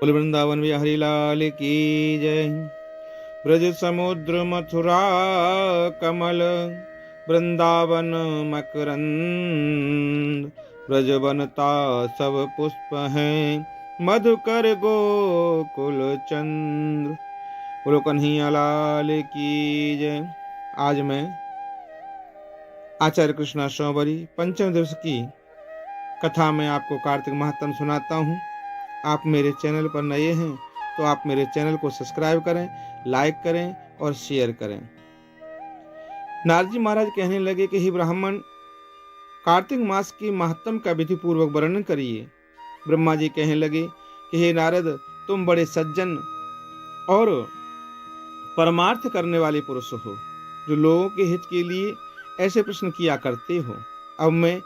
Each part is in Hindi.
बोल वृंदावन बिहारी लाल की जय। ब्रज समुद्र मथुरा कमल वृंदावन मकरंद, ब्रज बनता सब पुष्प हैं मधुकर गोकुल चंद्र। बोलो कन्हैया लाल की जय। आज मैं आचार्य कृष्णा श्रवरी पंचम दिवस की कथा में आपको कार्तिक महात्म सुनाता हूँ। आप मेरे चैनल पर नए हैं तो आप मेरे चैनल को सब्सक्राइब करें, लाइक करें और शेयर करें। नारद जी महाराज कहने लगे कि हे ब्राह्मण, कार्तिक मास की महात्म का विधि पूर्वक वर्णन करिए। ब्रह्मा जी कहने लगे कि हे नारद, तुम बड़े सज्जन और परमार्थ करने वाले पुरुष हो, जो लोगों के हित के लिए ऐसे प्रश्न किया करते हो। अब मैं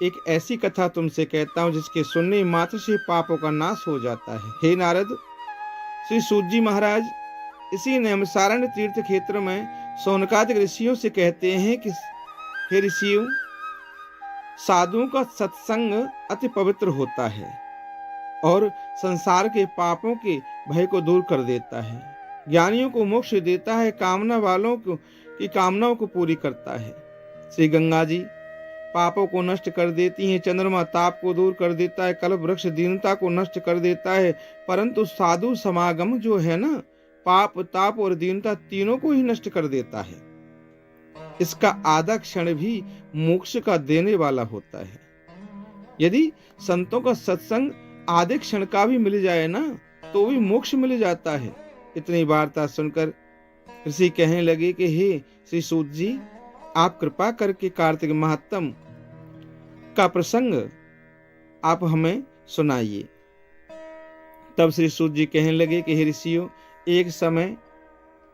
एक ऐसी कथा तुमसे कहता हूँ जिसके सुनने मात्र से पापों का नाश हो जाता है। हे नारद, श्री सूत जी महाराज इसी नैमिषारण्य तीर्थ क्षेत्र में शौनकादिक ऋषियों से कहते हैं कि हे ऋषियों, साधुओं का सत्संग अति पवित्र होता है और संसार के पापों के भय को दूर कर देता है, ज्ञानियों को मोक्ष देता है, कामना वालों की कामनाओं को पूरी करता है। श्री गंगा जी पापों को नष्ट कर देती हैं, चंद्रमा ताप को दूर कर देता है, कल्प वृक्ष दीनता को नष्ट कर देता है, परंतु साधु समागम जो है ना, पाप ताप और दीनता तीनों को ही नष्ट कर देता है। इसका आधा क्षण भी मोक्ष का देने वाला होता है। यदि संतों का सत्संग आधे क्षण का भी मिल जाए ना, तो भी मोक्ष मिल जाता है। इतनी वार्ता सुनकर ऋषि कहने लगे कि हे श्री सूत जी, आप कृपा करके कार्तिक महात्म का प्रसंग आप हमें सुनाइए। तब श्री सूत जी कहने लगे कि हे ऋषियों, एक समय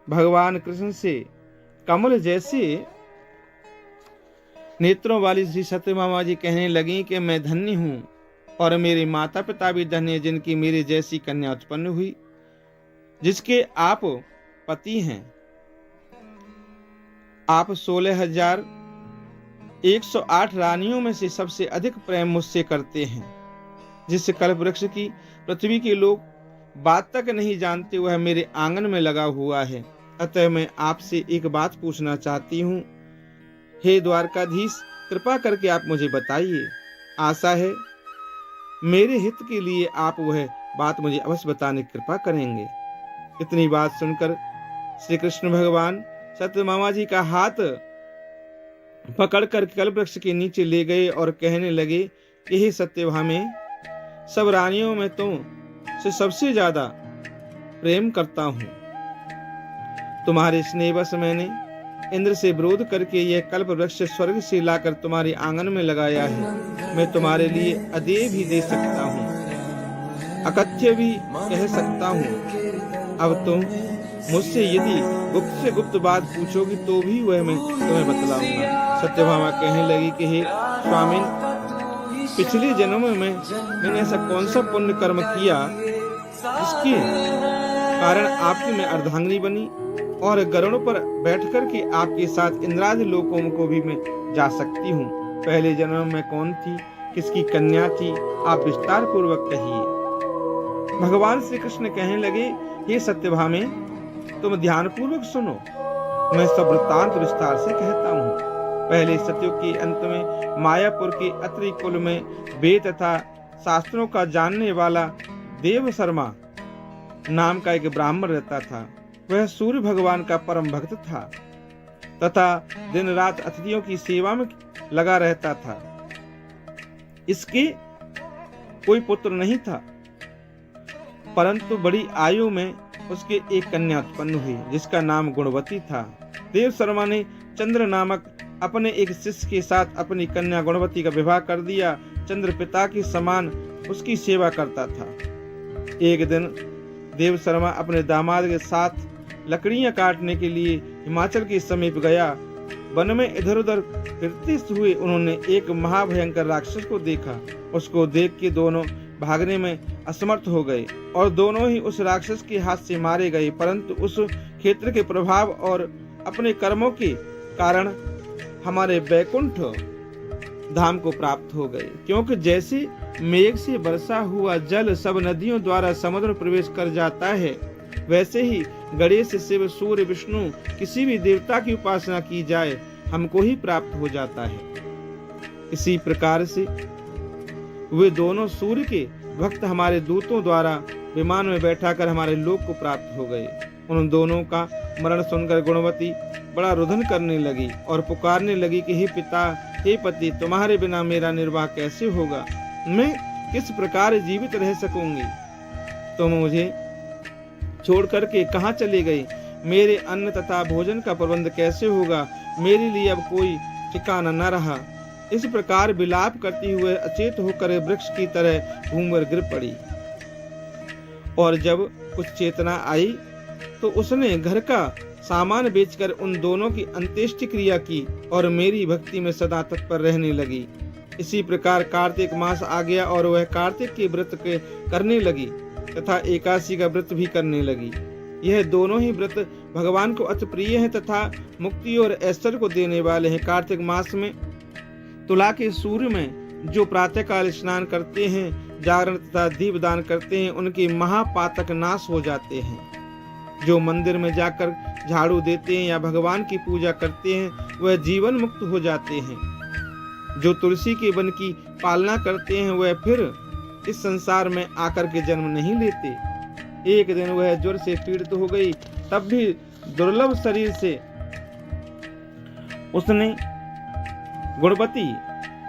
भगवान कृष्ण से कमल जैसे नेत्रों वाली श्री सत्यभामा जी कहने लगी कि मैं धन्य हूं और मेरे माता पिता भी धन्य, जिनकी मेरे जैसी कन्या उत्पन्न हुई, जिसके आप पति हैं। आप 16,108 रानियों में से सबसे अधिक प्रेम मुझसे करते हैं। जिस कल्प वृक्ष की पृथ्वी के लोग बात तक नहीं जानते, वह मेरे आंगन में लगा हुआ है। अतः मैं आपसे एक बात पूछना चाहती हूँ। हे द्वारकाधीश, कृपा करके आप मुझे बताइए। आशा है मेरे हित के लिए आप वह बात मुझे अवश्य बताने की कृपा करेंगे। इतनी बात सुनकर श्री कृष्ण भगवान सत्यभामा जी का हाथ पकड़कर कल्प वृक्ष के नीचे ले गए और कहने लगे कि हे सत्यभामे, सब रानियों में तुमसे सबसे ज्यादा प्रेम करता हूँ। तुम्हारे स्नेहवश मैंने इंद्र से विरोध करके यह कल्प वृक्ष स्वर्ग से लाकर तुम्हारे आंगन में लगाया है। मैं तुम्हारे लिए अदेय भी दे सकता हूँ, अकथ्य भी कह सकता हूँ। अब तुम मुझसे यदि गुप्त से गुप्त बात पूछोगी तो भी वह मैं तुम्हें बतलाऊंगा। सत्यभामा कहने लगी कि हे स्वामिन, पिछले जन्म में मैंने ऐसा कौन सा पुण्य कर्म किया जिसके कारण आपकी मैं अर्धांगिनी बनी और गरुड़ पर बैठकर के आपके साथ इंद्रादि लोकों को भी मैं जा सकती हूँ। पहले जन्म में कौन थी, किसकी कन्या थी, आप विस्तार पूर्वक कहिए। भगवान श्री कृष्ण कहने लगे, हे सत्यभामे, तुम ध्यान पूर्वक सुनो, मैं सब वृत्तांत विस्तार से कहता हूँ। पहले सतयुग के अंत में मायापुर के अत्रि कुल में वेद तथा शास्त्रों का जानने वाला देव शर्मा नाम का एक ब्राह्मण रहता था। वह सूर्य भगवान का परम भक्त था तथा दिन रात अतिथियों की सेवा में लगा रहता था। इसके कोई पुत्र नहीं था, परंतु बड़ी आयु में उसके एक कन्या उत्पन्न हुई जिसका नाम गुणवती था। देव शर्मा ने चंद्र नामक अपने एक शिष्य के साथ अपनी कन्या गुणवती का विवाह कर दिया। चंद्र पिता के समान उसकी सेवा करता था। एक दिन देव शर्मा अपने दामाद के साथ लकड़ियां काटने के लिए हिमाचल के समीप गया। वन में इधर उधर फिरते हुए उन्होंने एक महाभयंकर राक्षस को देखा। उसको देख के दोनों भागने में असमर्थ हो गए और दोनों ही उस राक्षस के हाथ से मारे गए। परंतु उस क्षेत्र के प्रभाव और अपने कर्मों के कारण हमारे वैकुंठ धाम को प्राप्त हो गए, क्योंकि जैसे मेघ से बरसा हुआ जल सब नदियों द्वारा समुद्र में प्रवेश कर जाता है, वैसे ही गणेश, शिव, सूर्य, विष्णु किसी भी देवता की उपासना की जाए हमको ही प्राप्त हो जाता है। इसी प्रकार से वे दोनों सूर्य के भक्त हमारे दूतों द्वारा विमान में बैठाकर हमारे लोक को प्राप्त हो गए। उन दोनों का मरण सुनकर गुणवती बड़ा रुदन करने लगी और पुकारने लगी कि हे पिता, हे पति, तुम्हारे बिना मेरा निर्वाह कैसे होगा? मैं किस प्रकार जीवित रह सकूंगी? तुम मुझे छोड़ करके कहाँ चले गए? मेरे अन्न तथा भोजन का प्रबंध कैसे होगा? मेरे लिए अब कोई ठिकाना न रहा। इस प्रकार विलाप करते हुए अचेत होकर वृक्ष की तरह भूमि पर गिर पड़ी। और जब कुछ चेतना आई तो उसने घर का सामान बेचकर उन दोनों की अंत्येष्टि क्रिया की और मेरी भक्ति में सदा तत्पर रहने लगी। इसी प्रकार कार्तिक मास आ गया और वह कार्तिक के व्रत के करने लगी तथा एकादशी का व्रत भी करने लगी। यह दोनों ही व्रत भगवान को अति प्रिय है तथा मुक्ति और ऐश्वर्य को देने वाले हैं। कार्तिक मास में तुला के सूर्य में जो प्रातःकाल स्नान करते हैं, जागरण तथा दीपदान करते हैं, उनके महापातक नाश हो जाते हैं। जो मंदिर में जाकर झाड़ू देते हैं या भगवान की पूजा करते हैं, वह जीवन मुक्त हो जाते हैं। जो तुलसी के वन की पालना करते हैं, वह फिर इस संसार में आकर के जन्म नहीं लेते। एक दिन वह ज्वर से पीड़ित हो गई, तब भी दुर्लभ शरीर से उसने गुणवती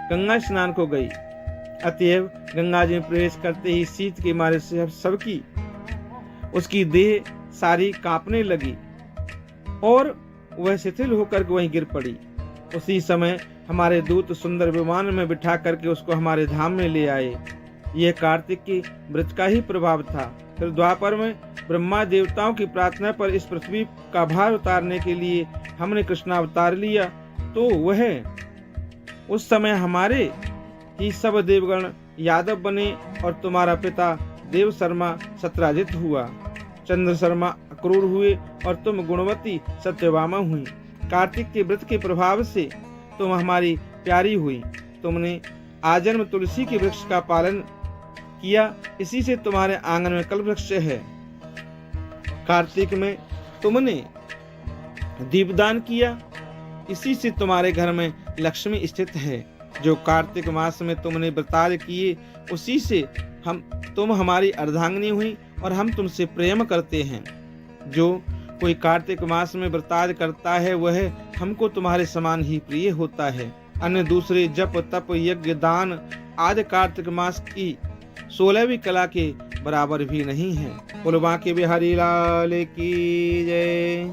गंगा स्नान को गई। अतएव गंगा जी में प्रवेश करते ही शीत के मारे से सबकी उसकी देह सारी कांपने लगी और वह शिथिल होकर वहीं गिर पड़ी। उसी समय हमारे दूत सुंदर विमान में बिठा करके उसको हमारे धाम में ले आए। यह कार्तिक की व्रत का ही प्रभाव था। फिर द्वापर में ब्रह्मा देवताओं की प्रार्थना पर इस पृथ्वी का भार उतारने के लिए हमने कृष्णावतार लिया, तो वह उस समय हमारे ही सब देवगण यादव बने और तुम्हारा पिता देव शर्मा सत्राजित हुआ, चंद्र शर्मा अक्रूर हुए और तुम गुणवती सत्यभामा हुई। कार्तिक के व्रत के प्रभाव से तुम हमारी प्यारी हुई। तुमने आजन्म तुलसी के वृक्ष का पालन किया, इसी से तुम्हारे आंगन में कल्प वृक्ष है। कार्तिक में तुमने दीपदान किया, इसी से तुम्हारे घर में लक्ष्मी स्थित है। जो कार्तिक मास में तुमने व्रतार्य किए, उसी से तुम हमारी अर्धांगिनी हुई और हम तुमसे प्रेम करते हैं। जो कोई कार्तिक मास में व्रतार्य करता है, वह हमको तुम्हारे समान ही प्रिय होता है। अन्य दूसरे जप, तप, यज्ञ, दान आदि कार्तिक मास की 16वीं कला के बराबर भी नहीं है। बोलो बांके बिहारी लाल की जय।